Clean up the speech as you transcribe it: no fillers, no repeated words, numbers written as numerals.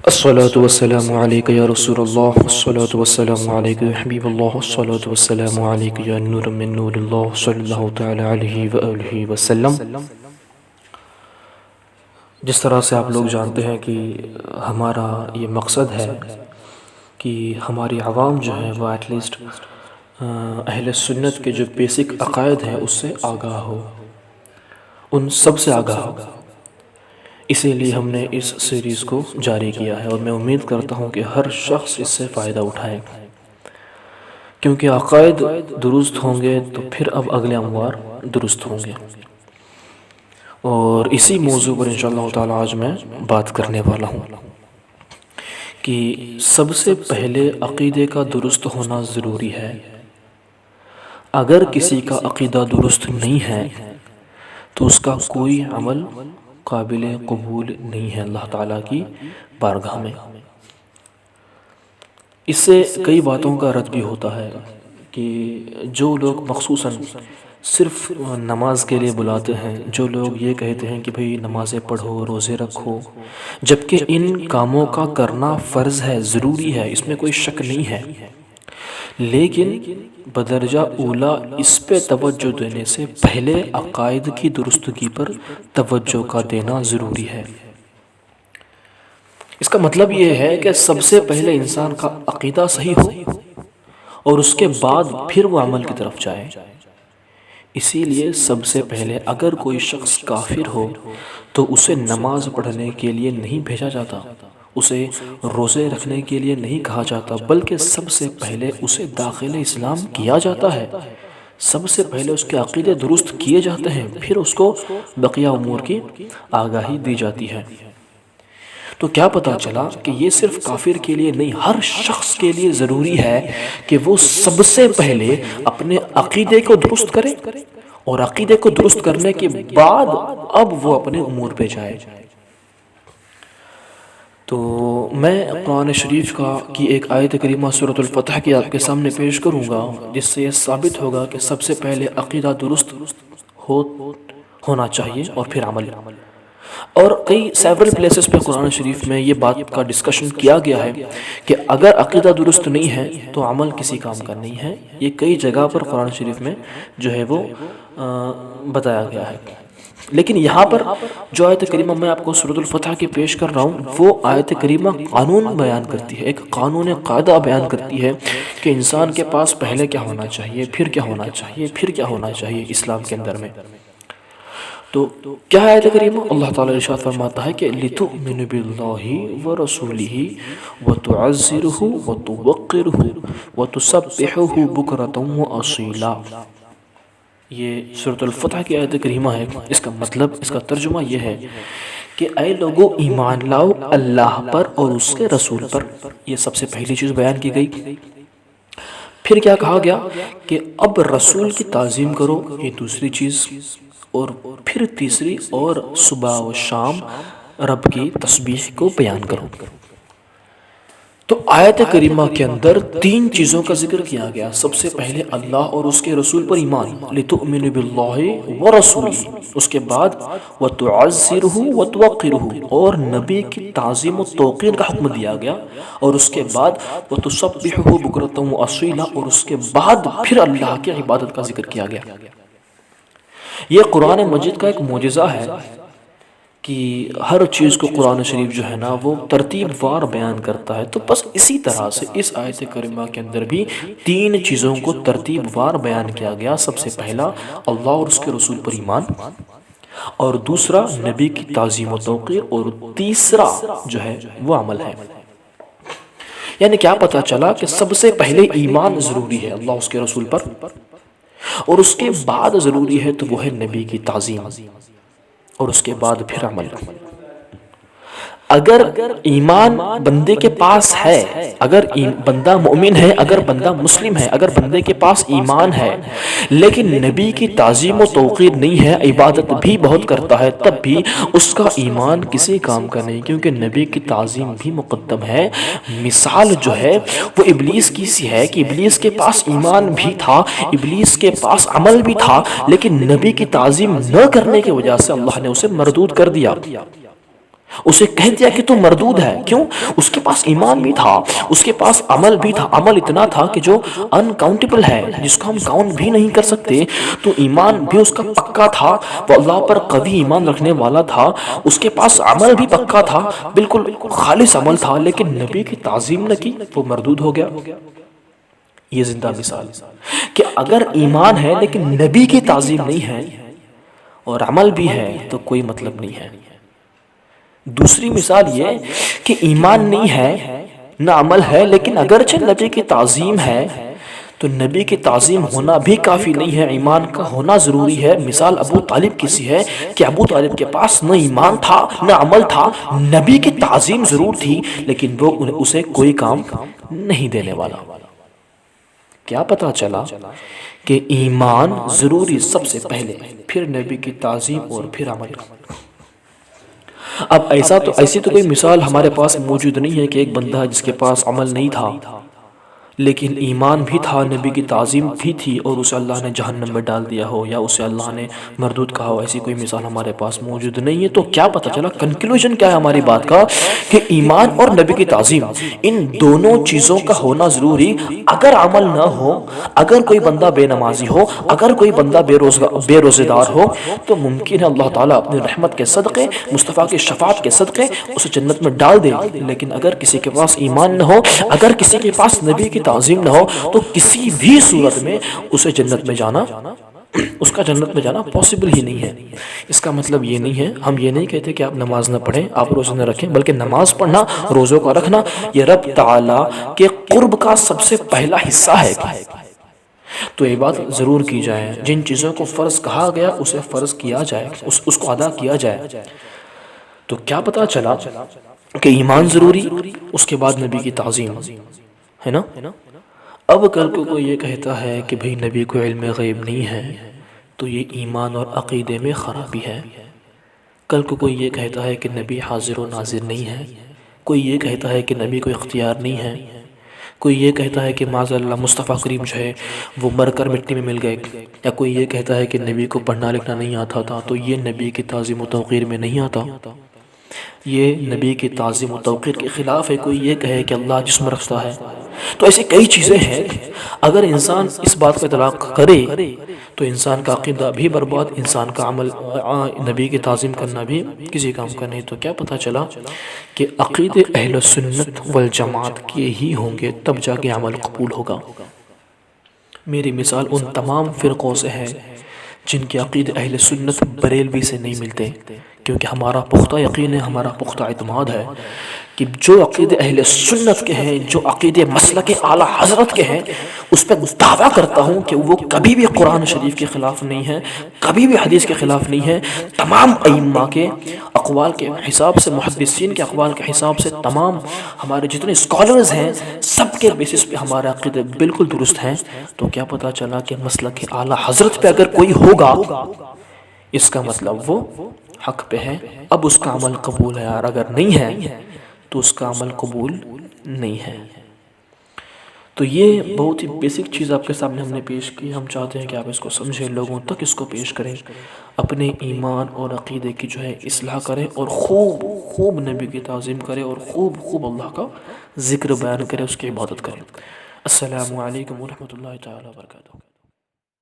الصلاة والسلام عليك يا رسول الله، الصلاة والسلام عليك يا حبيب الله، الصلاة والسلام عليك يا نور من نور الله صلی اللہ تعالی علیہ وآلہ وسلم۔ جس طرح سے آپ لوگ جانتے ہیں کہ ہمارا یہ مقصد ہے کہ ہماری عوام جو ہے وہ ایٹ لیسٹ اہل سنت کے جو بیسک عقائد ہیں اس سے آگاہ ہو، ان سب سے آگاہ ہو۔ اسی لیے ہم نے اس سیریز کو جاری کیا ہے اور میں امید کرتا ہوں کہ ہر شخص اس سے فائدہ اٹھائے، کیونکہ عقائد درست ہوں گے تو پھر اب اگلے امور درست ہوں گے۔ اور اسی موضوع پر انشاءاللہ تعالی آج میں بات کرنے والا ہوں کہ سب سے پہلے عقیدے کا درست ہونا ضروری ہے۔ اگر کسی کا عقیدہ درست نہیں ہے تو اس کا کوئی عمل قابل قبول نہیں ہے اللہ تعالیٰ کی بارگاہ میں۔ اس سے کئی باتوں کا رد بھی ہوتا ہے کہ جو لوگ مخصوصاً صرف نماز کے لیے بلاتے ہیں، جو لوگ یہ کہتے ہیں کہ بھئی نمازیں پڑھو، روزے رکھو، جبکہ ان کاموں کا کرنا فرض ہے، ضروری ہے، اس میں کوئی شک نہیں ہے، لیکن بدرجہ اولا اس پہ توجہ دینے سے پہلے عقائد کی درستگی پر توجہ کا دینا ضروری ہے۔ اس کا مطلب یہ ہے کہ سب سے پہلے انسان کا عقیدہ صحیح ہو اور اس کے بعد پھر وہ عمل کی طرف جائے۔ اسی لیے سب سے پہلے اگر کوئی شخص کافر ہو تو اسے نماز پڑھنے کے لیے نہیں بھیجا جاتا، اسے روزے رکھنے کے لیے نہیں کہا جاتا، بلکہ سب سے پہلے اسے داخل اسلام کیا جاتا ہے۔ سب سے پہلے اس کے عقیدے درست کیے جاتے ہیں، پھر اس کو بقیہ امور کی آگاہی دی جاتی ہے۔ تو کیا پتا چلا کہ یہ صرف کافر کے لیے نہیں، ہر شخص کے لیے ضروری ہے کہ وہ سب سے پہلے اپنے عقیدے کو درست کرے اور عقیدے کو درست کرنے کے بعد اب وہ اپنے امور پہ جائے۔ تو میں قرآن شریف کی ایک آیت کریمہ سورۃ الفتح کی آپ کے سامنے پیش کروں گا، جس سے یہ ثابت ہوگا کہ سب سے پہلے عقیدہ درست ہونا چاہیے اور پھر عمل۔ اور کئی سیورل پلیسز پہ قرآن شریف میں یہ بات کا ڈسکشن کیا گیا ہے کہ اگر عقیدہ درست نہیں ہے تو عمل کسی کام کا نہیں ہے۔ یہ کئی جگہ پر قرآن شریف میں جو ہے وہ بتایا گیا ہے، لیکن یہاں پر جو آیت کریمہ میں آپ کو سورۃ الفتح کی پیش کر رہا ہوں، وہ آیت کریمہ قانون بیان کرتی ہے، ایک قانون قاعدہ بیان کرتی ہے کہ انسان کے پاس پہلے کیا ہونا چاہیے، پھر کیا ہونا چاہیے، پھر کیا ہونا چاہیے اسلام کے اندر میں۔ تو کیا آیت کریمہ؟ اللہ تعالیٰ ارشاد فرماتا ہے کہ لِتُؤْمِنُوا بِاللَّهِ وَرَسُولِهِ وَتُعَزِّرُوهُ وَتُوَقِّرُوهُ وَتُسَبِّحُوهُ بُكْرَةً وَأَصِيلًا۔ یہ سورۃ الفتح کی آیت کریمہ ہے۔ اس کا مطلب، اس کا ترجمہ یہ ہے کہ اے لوگو ایمان لاؤ اللہ پر اور اس کے رسول پر۔ یہ سب سے پہلی چیز بیان کی گئی۔ پھر کیا کہا گیا کہ اب رسول کی تعظیم کرو، یہ دوسری چیز، اور پھر تیسری، اور صبح و شام رب کی تسبیح کو بیان کرو۔ تو آیت کریمہ کے اندر تین چیزوں کا ذکر کیا گیا۔ سب سے پہلے اللہ اور اس کے رسول پر ایمان، لِتُؤْمِنُوا بِاللَّهِ وَرَسُولِهِ، اس کے بعد وَتُعَزِّرُهُ وَتُوَقِّرُهُ، اور نبی کی تعظیم و توقیر کا حکم دیا گیا، اور اس کے بعد وَتُسَبِّحُهُ بُكْرَةً وَأَصِيلًا، اور اس کے بعد پھر اللہ کی عبادت کا ذکر کیا گیا۔ یہ قرآن مجید کا ایک معجزہ ہے کہ ہر چیز کو قرآن شریف جو ہے نا وہ ترتیب وار بیان کرتا ہے۔ تو بس اسی طرح سے اس آیت کریمہ کے اندر بھی تین چیزوں کو ترتیب وار بیان کیا گیا۔ سب سے پہلا اللہ اور اس کے رسول پر ایمان، اور دوسرا نبی کی تعظیم و توقیر، اور تیسرا جو ہے وہ عمل ہے۔ یعنی کیا پتا چلا کہ سب سے پہلے ایمان ضروری ہے اللہ اس کے رسول پر، اور اس کے بعد ضروری ہے تو وہ ہے نبی کی تعظیم، اور اس کے بعد پھر عمل۔ اگر ایمان بندے کے پاس ہے، اگر بندہ مومن ہے، اگر بندہ مسلم ہے، اگر بندے کے پاس ایمان ہے لیکن نبی کی تعظیم و توقیر نہیں ہے، عبادت بھی بہت کرتا ہے، تب بھی اس کا ایمان کسی کام کا نہیں، کیونکہ نبی کی تعظیم بھی مقدم ہے۔ مثال جو ہے وہ ابلیس کی سی ہے کہ ابلیس کے پاس ایمان بھی تھا، ابلیس کے پاس عمل بھی تھا، لیکن نبی کی تعظیم نہ کرنے کی وجہ سے اللہ نے اسے مردود کر دیا۔ اسے کہہ دیا کہ تو مردود ہے. کیوں؟ اس کے پاس ایمان بھی تھا, اس کے پاس عمل بھی تھا, عمل اتنا تھا کہ جو انکاؤنٹیبل ہے, جس کو ہم کاؤنٹ بھی نہیں کر سکتے. تو ایمان بھی اس کا پکا تھا, وہ اللہ پر قوی ایمان رکھنے والا تھا, اس کے پاس عمل بھی پکا تھا, بالکل خالص عمل تھا, لیکن نبی کی تعظیم نہ کی, وہ مردود ہو گیا. یہ زندہ مثال کہ اگر ایمان ہے لیکن نبی کی تعظیم نہیں ہے اور عمل بھی ہے تو کوئی مطلب نہیں ہے. دوسری مثال یہ کہ ایمان نہیں ہے نہ عمل ہے, لیکن اگرچہ نبی کی تعظیم ہے تو نبی کی تعظیم ہونا بھی کافی نہیں ہے, ایمان کا ہونا ضروری ہے. مثال ابو طالب کی سی ہے کہ ابو طالب کے پاس نہ ایمان تھا نہ عمل تھا, نبی کی تعظیم ضرور تھی لیکن وہ اسے کوئی کام نہیں دینے والا. کیا پتا چلا کہ ایمان ضروری سب سے پہلے, پھر نبی کی تعظیم اور پھر عمل. اب ایسی تو کوئی مثال ہمارے پاس موجود نہیں ہے کہ ایک بندہ جس کے پاس عمل نہیں تھا لیکن ایمان بھی تھا, نبی کی تعظیم بھی تھی, اور اسے اللہ نے جہنم میں ڈال دیا ہو یا اسے اللہ نے مردود کہا ہو. ایسی کوئی مثال ہمارے پاس موجود نہیں ہے. تو کیا پتہ چلا, کنکلوژن کیا ہے ہماری بات کا, کہ ایمان اور نبی کی تعظیم ان دونوں چیزوں کا ہونا ضروری. اگر عمل نہ ہو, اگر کوئی بندہ بے نمازی ہو, اگر کوئی بندہ بے روزے دار ہو, تو ممکن ہے اللہ تعالیٰ اپنی رحمت کے صدقے, مصطفیٰ کی شفاعت کے صدقے اسے جنت میں ڈال دے. لیکن اگر کسی کے پاس ایمان نہ ہو, اگر کسی کے پاس نبی کی تعظیم نہ ہو, تو کسی بھی صورت میں اسے جنت میں جانا, اس کا جنت میں جانا پاسبل ہی نہیں ہے. اس کا مطلب یہ نہیں ہے, ہم یہ نہیں کہتے کہ آپ نماز نہ پڑھیں, آپ روزے نہ رکھیں, بلکہ نماز پڑھنا, روزوں کا رکھنا یہ رب تعالیٰ کے قرب کا سب سے پہلا حصہ ہے. تو یہ بات ضرور کی جائے, جن چیزوں کو فرض کہا گیا اسے فرض کیا جائے, اس کو ادا کیا جائے. تو کیا پتا چلا کہ ایمان ضروری, اس کے بعد نبی کی تعظیم ہے نا. اب کل کو کوئی یہ کہتا ہے کہ بھئی نبی کو علم غیب نہیں ہے, تو یہ ایمان اور عقیدے میں خرابی ہے. کل کو کوئی یہ کہتا ہے کہ نبی حاضر و ناظر نہیں ہے, کوئی یہ کہتا ہے کہ نبی کو اختیار نہیں ہے, کوئی یہ کہتا ہے کہ معاذ اللہ مصطفیٰ کریم جو ہے وہ مر کر مٹی میں مل گئے, یا کوئی یہ کہتا ہے کہ نبی کو پڑھنا لکھنا نہیں آتا تھا, تو یہ نبی کی تعظیم و توقیر میں نہیں آتا, یہ نبی کی تعظیم و توقیر کے خلاف ہے. کوئی یہ کہے کہ اللہ جسم رکھتا ہے. تو ایسی کئی چیزیں ہیں, اگر انسان اس بات کا اطلاق کرے تو انسان کا عقیدہ بھی برباد, انسان کا عمل نبی کی تعظیم کرنا بھی کسی کام کا نہیں. تو کیا پتہ چلا کہ عقید اہل سنت والجماعت کے ہی ہوں گے, تب جا کے عمل قبول ہوگا. میری مثال ان تمام فرقوں سے ہے جن کے عقید اہل سنت بریلوی سے نہیں ملتے, کیونکہ ہمارا پختہ یقین ہے, ہمارا پختہ اعتماد ہے کہ جو عقید اہل سنت کے ہیں, جو عقید مسلک اعلیٰ حضرت کے ہیں, اس پہ دعویٰ کرتا ہوں کہ وہ کبھی بھی قرآن شریف کے خلاف نہیں ہے, کبھی بھی حدیث کے خلاف نہیں ہے. تمام ائمہ کے اقوال کے حساب سے, محدثین کے اقوال کے حساب سے, تمام ہمارے جتنے اسکالرز ہیں, سب کے بیسس پہ ہمارے عقیدے بالکل درست ہیں. تو کیا پتہ چلا کہ مسلک اعلیٰ حضرت پہ اگر کوئی ہوگا, اس کا مطلب وہ حق پہ ہے. اب اس کا عمل قبول ہے, اور اگر نہیں ہے تو اس کا عمل قبول نہیں ہے. تو یہ بہت ہی بیسک چیز آپ کے سامنے ہم نے پیش کی. ہم چاہتے ہیں کہ آپ اس کو سمجھیں, لوگوں تک اس کو پیش کریں, اپنے ایمان اور عقیدے کی جو ہے اصلاح کریں, اور خوب نبی کی تعظیم کریں, اور خوب اللہ کا ذکر بیان کریں, اس کی عبادت کریں. السلام علیکم ورحمۃ اللہ تعالی وبرکاتہ.